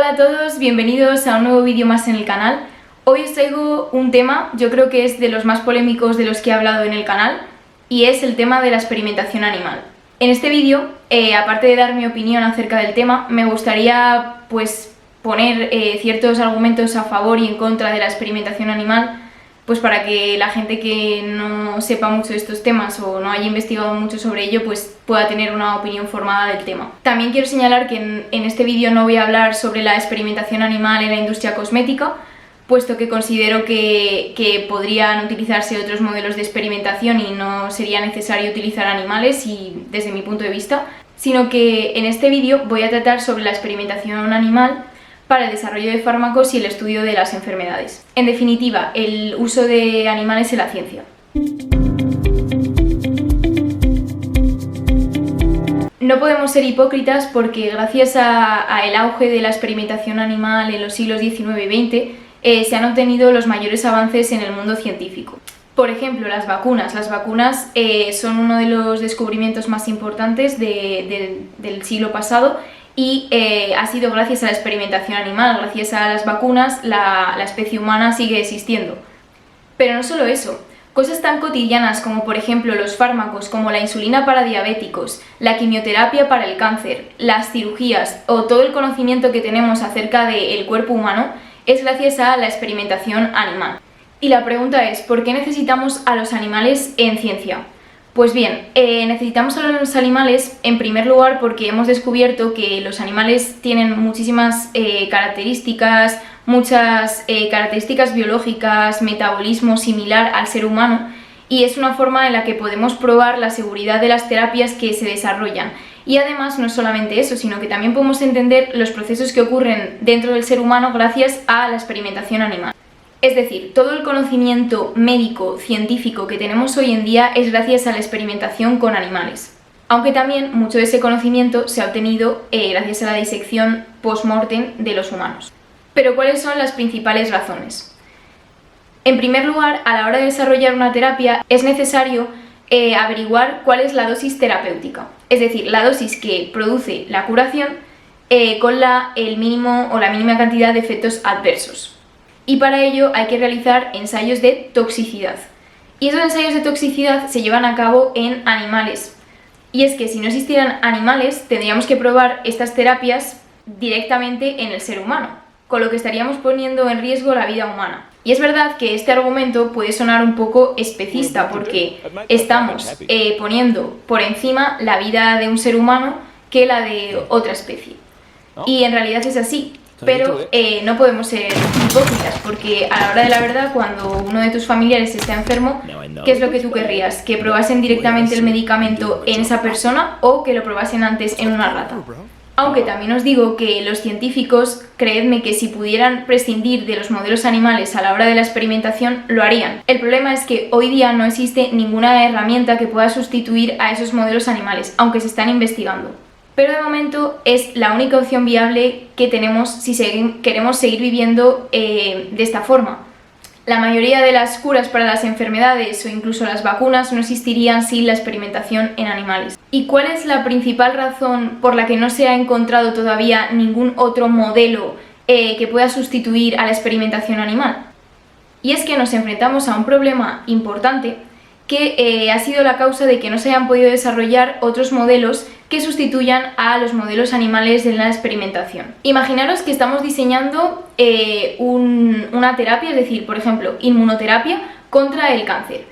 Hola a todos, bienvenidos a un nuevo vídeo más en el canal. Hoy os traigo un tema, yo creo que es de los más polémicos de los que he hablado en el canal, y es el tema de la experimentación animal. En este vídeo, aparte de dar mi opinión acerca del tema, me gustaría poner ciertos argumentos a favor y en contra de la experimentación animal, pues para que la gente que no sepa mucho de estos temas o no haya investigado mucho sobre ello, pues pueda tener una opinión formada del tema. También quiero señalar que en este vídeo no voy a hablar sobre la experimentación animal en la industria cosmética, puesto que considero que podrían utilizarse otros modelos de experimentación y no sería necesario utilizar animales, y desde mi punto de vista, sino que en este vídeo voy a tratar sobre la experimentación animal para el desarrollo de fármacos y el estudio de las enfermedades. En definitiva, el uso de animales en la ciencia. No podemos ser hipócritas porque gracias al auge de la experimentación animal en los siglos XIX y XX se han obtenido los mayores avances en el mundo científico. Por ejemplo, las vacunas. Las vacunas son uno de los descubrimientos más importantes del siglo pasado, y ha sido gracias a la experimentación animal. Gracias a las vacunas la especie humana sigue existiendo. Pero no solo eso, cosas tan cotidianas como por ejemplo los fármacos, como la insulina para diabéticos, la quimioterapia para el cáncer, las cirugías o todo el conocimiento que tenemos acerca del cuerpo humano es gracias a la experimentación animal. Y la pregunta es, ¿por qué necesitamos a los animales en ciencia? Pues bien, necesitamos a los animales en primer lugar porque hemos descubierto que los animales tienen muchísimas características, muchas características biológicas, metabolismo similar al ser humano, y es una forma en la que podemos probar la seguridad de las terapias que se desarrollan. Y además no solamente eso, sino que también podemos entender los procesos que ocurren dentro del ser humano gracias a la experimentación animal. Es decir, todo el conocimiento médico, científico que tenemos hoy en día es gracias a la experimentación con animales. Aunque también mucho de ese conocimiento se ha obtenido gracias a la disección post-mortem de los humanos. Pero ¿cuáles son las principales razones? En primer lugar, a la hora de desarrollar una terapia es necesario averiguar cuál es la dosis terapéutica, es decir, la dosis que produce la curación con el mínimo o la mínima cantidad de efectos adversos. Y para ello hay que realizar ensayos de toxicidad. Y esos ensayos de toxicidad se llevan a cabo en animales. Y es que si no existieran animales, tendríamos que probar estas terapias directamente en el ser humano, con lo que estaríamos poniendo en riesgo la vida humana. Y es verdad que este argumento puede sonar un poco especista, porque estamos poniendo por encima la vida de un ser humano que la de otra especie. Y en realidad es así. Pero no podemos ser hipócritas, porque a la hora de la verdad, cuando uno de tus familiares está enfermo, ¿qué es lo que tú querrías? ¿Que probasen directamente el medicamento en esa persona o que lo probasen antes en una rata? Aunque también os digo que los científicos, creedme que si pudieran prescindir de los modelos animales a la hora de la experimentación, lo harían. El problema es que hoy día no existe ninguna herramienta que pueda sustituir a esos modelos animales, aunque se están investigando. Pero de momento es la única opción viable que tenemos si queremos seguir viviendo de esta forma. La mayoría de las curas para las enfermedades o incluso las vacunas no existirían sin la experimentación en animales. ¿Y cuál es la principal razón por la que no se ha encontrado todavía ningún otro modelo que pueda sustituir a la experimentación animal? Y es que nos enfrentamos a un problema importante que ha sido la causa de que no se hayan podido desarrollar otros modelos que sustituyan a los modelos animales de la experimentación. Imaginaros que estamos diseñando una terapia, es decir, por ejemplo, inmunoterapia contra el cáncer.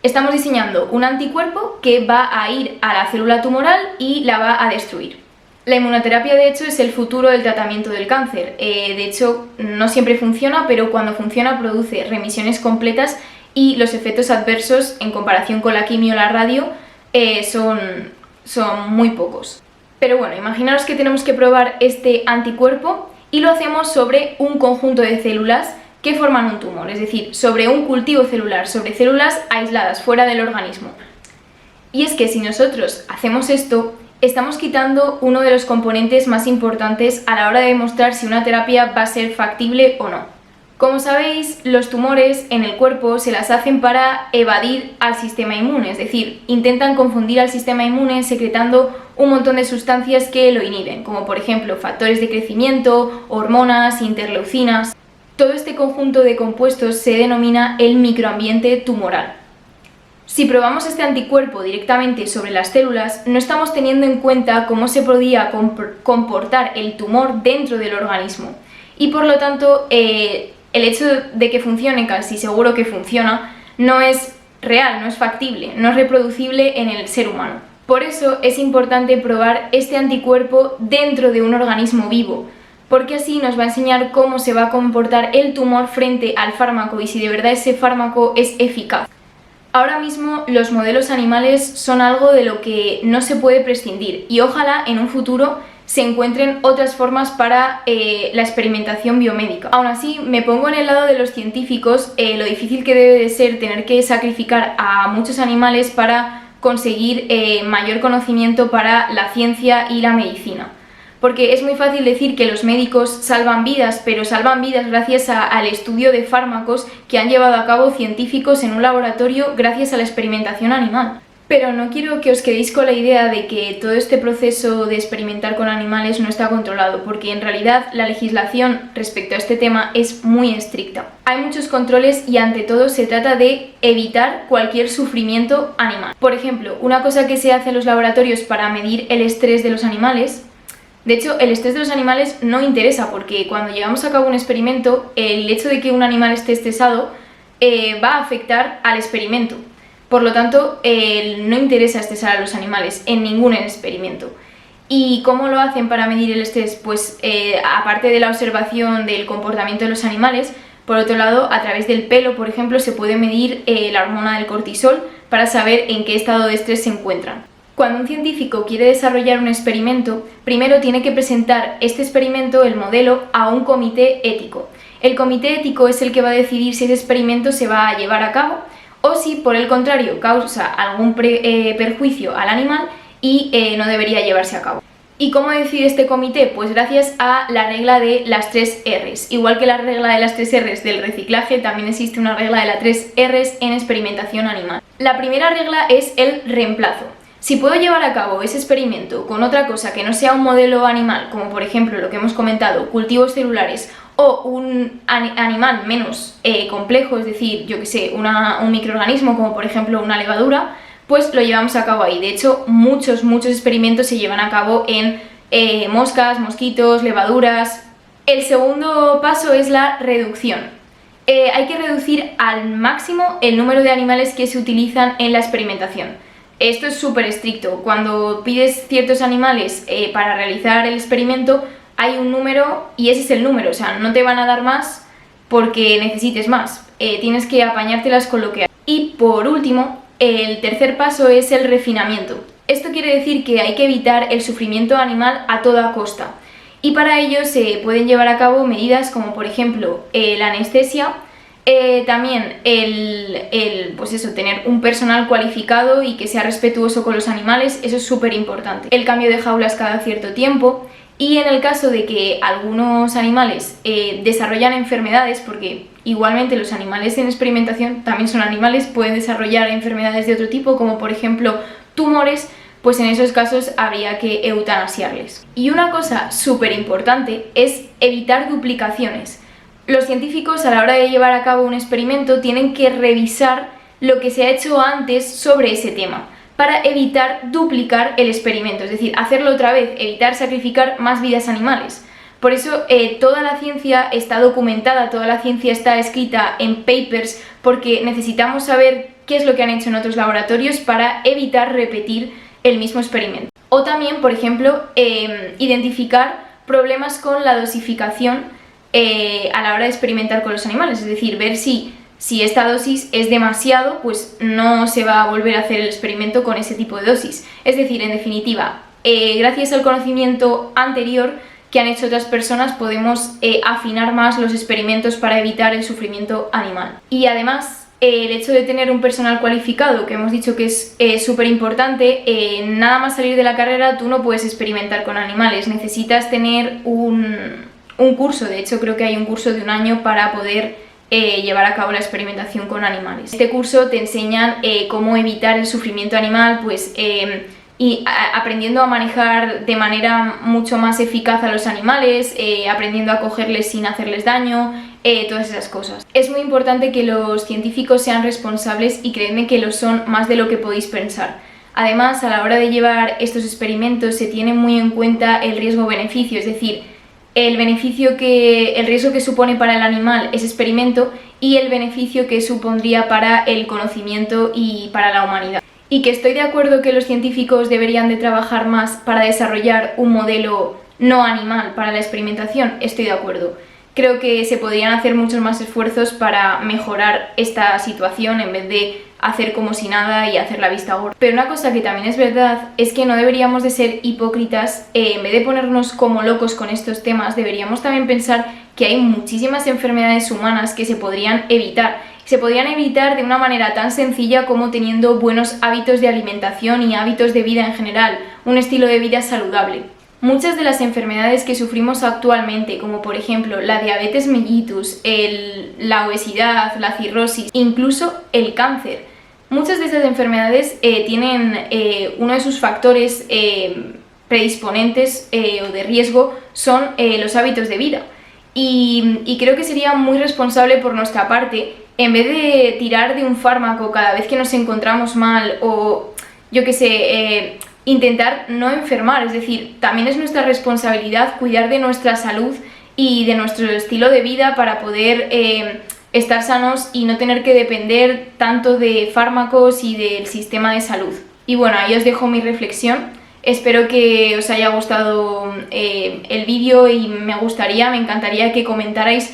Estamos diseñando un anticuerpo que va a ir a la célula tumoral y la va a destruir. La inmunoterapia, de hecho, es el futuro del tratamiento del cáncer. De hecho, no siempre funciona, pero cuando funciona produce remisiones completas y los efectos adversos en comparación con la quimio o la radio son muy pocos. Pero bueno, imaginaros que tenemos que probar este anticuerpo y lo hacemos sobre un conjunto de células que forman un tumor, es decir, sobre un cultivo celular, sobre células aisladas, fuera del organismo. Y es que si nosotros hacemos esto, estamos quitando uno de los componentes más importantes a la hora de demostrar si una terapia va a ser factible o no. Como sabéis, los tumores en el cuerpo se las hacen para evadir al sistema inmune, es decir, intentan confundir al sistema inmune secretando un montón de sustancias que lo inhiben, como por ejemplo factores de crecimiento, hormonas, interleucinas. Todo este conjunto de compuestos se denomina el microambiente tumoral. Si probamos este anticuerpo directamente sobre las células, no estamos teniendo en cuenta cómo se podía comportar el tumor dentro del organismo y por lo tanto el hecho de que funcione, casi seguro que funciona, no es real, no es factible, no es reproducible en el ser humano. Por eso es importante probar este anticuerpo dentro de un organismo vivo, porque así nos va a enseñar cómo se va a comportar el tumor frente al fármaco y si de verdad ese fármaco es eficaz. Ahora mismo los modelos animales son algo de lo que no se puede prescindir y ojalá en un futuro se encuentren otras formas para la experimentación biomédica. Aún así, me pongo en el lado de los científicos lo difícil que debe de ser tener que sacrificar a muchos animales para conseguir mayor conocimiento para la ciencia y la medicina. Porque es muy fácil decir que los médicos salvan vidas, pero salvan vidas gracias al estudio de fármacos que han llevado a cabo científicos en un laboratorio gracias a la experimentación animal. Pero no quiero que os quedéis con la idea de que todo este proceso de experimentar con animales no está controlado, porque en realidad la legislación respecto a este tema es muy estricta. Hay muchos controles y ante todo se trata de evitar cualquier sufrimiento animal. Por ejemplo, una cosa que se hace en los laboratorios para medir el estrés de los animales. De hecho, el estrés de los animales no interesa porque cuando llevamos a cabo un experimento, el hecho de que un animal esté estresado va a afectar al experimento. Por lo tanto, no interesa estresar a los animales en ningún experimento. ¿Y cómo lo hacen para medir el estrés? Pues aparte de la observación del comportamiento de los animales, por otro lado, a través del pelo, por ejemplo, se puede medir la hormona del cortisol para saber en qué estado de estrés se encuentran. Cuando un científico quiere desarrollar un experimento, primero tiene que presentar este experimento, el modelo, a un comité ético. El comité ético es el que va a decidir si ese experimento se va a llevar a cabo o si, por el contrario, causa algún perjuicio al animal y no debería llevarse a cabo. ¿Y cómo decide este comité? Pues gracias a la regla de las 3 Rs. Igual que la regla de las 3 Rs del reciclaje, también existe una regla de las 3 Rs en experimentación animal. La primera regla es el reemplazo. Si puedo llevar a cabo ese experimento con otra cosa que no sea un modelo animal, como por ejemplo lo que hemos comentado, cultivos celulares, o un animal menos complejo, es decir, yo que sé, un microorganismo como por ejemplo una levadura, pues lo llevamos a cabo ahí. De hecho, muchos experimentos se llevan a cabo en moscas, mosquitos, levaduras. El segundo paso es la reducción. Hay que reducir al máximo el número de animales que se utilizan en la experimentación. Esto es súper estricto. Cuando pides ciertos animales para realizar el experimento, hay un número y ese es el número, o sea, no te van a dar más porque necesites más. Tienes que apañártelas con lo que hay. Y por último, el tercer paso es el refinamiento. Esto quiere decir que hay que evitar el sufrimiento animal a toda costa. Y para ello se pueden llevar a cabo medidas como por ejemplo la anestesia, también pues eso, tener un personal cualificado y que sea respetuoso con los animales, eso es súper importante. El cambio de jaulas cada cierto tiempo y en el caso de que algunos animales desarrollan enfermedades, porque igualmente los animales en experimentación también son animales, pueden desarrollar enfermedades de otro tipo, como por ejemplo tumores, pues en esos casos habría que eutanasiarles. Y una cosa súper importante es evitar duplicaciones. Los científicos a la hora de llevar a cabo un experimento tienen que revisar lo que se ha hecho antes sobre ese tema para evitar duplicar el experimento, es decir, hacerlo otra vez, evitar sacrificar más vidas animales. Por eso toda la ciencia está documentada, toda la ciencia está escrita en papers porque necesitamos saber qué es lo que han hecho en otros laboratorios para evitar repetir el mismo experimento. O también, por ejemplo, identificar problemas con la dosificación a la hora de experimentar con los animales, es decir, ver si esta dosis es demasiado, pues no se va a volver a hacer el experimento con ese tipo de dosis. Es decir, en definitiva, gracias al conocimiento anterior que han hecho otras personas podemos afinar más los experimentos para evitar el sufrimiento animal. Y además, el hecho de tener un personal cualificado, que hemos dicho que es súper importante, nada más salir de la carrera tú no puedes experimentar con animales, necesitas tener un curso, de hecho creo que hay un curso de 1 año para poder llevar a cabo la experimentación con animales. Este curso te enseñan cómo evitar el sufrimiento animal, pues y aprendiendo a manejar de manera mucho más eficaz a los animales, aprendiendo a cogerles sin hacerles daño, todas esas cosas. Es muy importante que los científicos sean responsables y creedme que lo son más de lo que podéis pensar. Además, a la hora de llevar estos experimentos se tiene muy en cuenta el riesgo-beneficio, es decir, el riesgo que supone para el animal ese experimento y el beneficio que supondría para el conocimiento y para la humanidad. Y que estoy de acuerdo que los científicos deberían de trabajar más para desarrollar un modelo no animal para la experimentación, estoy de acuerdo. Creo que se podrían hacer muchos más esfuerzos para mejorar esta situación en vez de hacer como si nada y hacer la vista gorda. Pero una cosa que también es verdad es que no deberíamos de ser hipócritas, en vez de ponernos como locos con estos temas, deberíamos también pensar que hay muchísimas enfermedades humanas que se podrían evitar. Se podrían evitar de una manera tan sencilla como teniendo buenos hábitos de alimentación y hábitos de vida en general, un estilo de vida saludable. Muchas de las enfermedades que sufrimos actualmente, como por ejemplo la diabetes mellitus, la obesidad, la cirrosis, incluso el cáncer, muchas de estas enfermedades tienen uno de sus factores predisponentes o de riesgo son los hábitos de vida. Y creo que sería muy responsable por nuestra parte, en vez de tirar de un fármaco cada vez que nos encontramos mal o yo qué sé, intentar no enfermar, es decir, también es nuestra responsabilidad cuidar de nuestra salud y de nuestro estilo de vida para poder estar sanos y no tener que depender tanto de fármacos y del sistema de salud. Y bueno, ahí os dejo mi reflexión. Espero que os haya gustado el vídeo y me encantaría que comentarais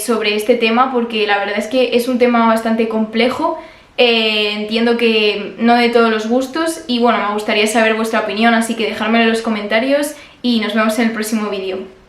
sobre este tema porque la verdad es que es un tema bastante complejo. Entiendo que no de todos los gustos y bueno, me gustaría saber vuestra opinión, así que dejármelo en los comentarios y nos vemos en el próximo vídeo.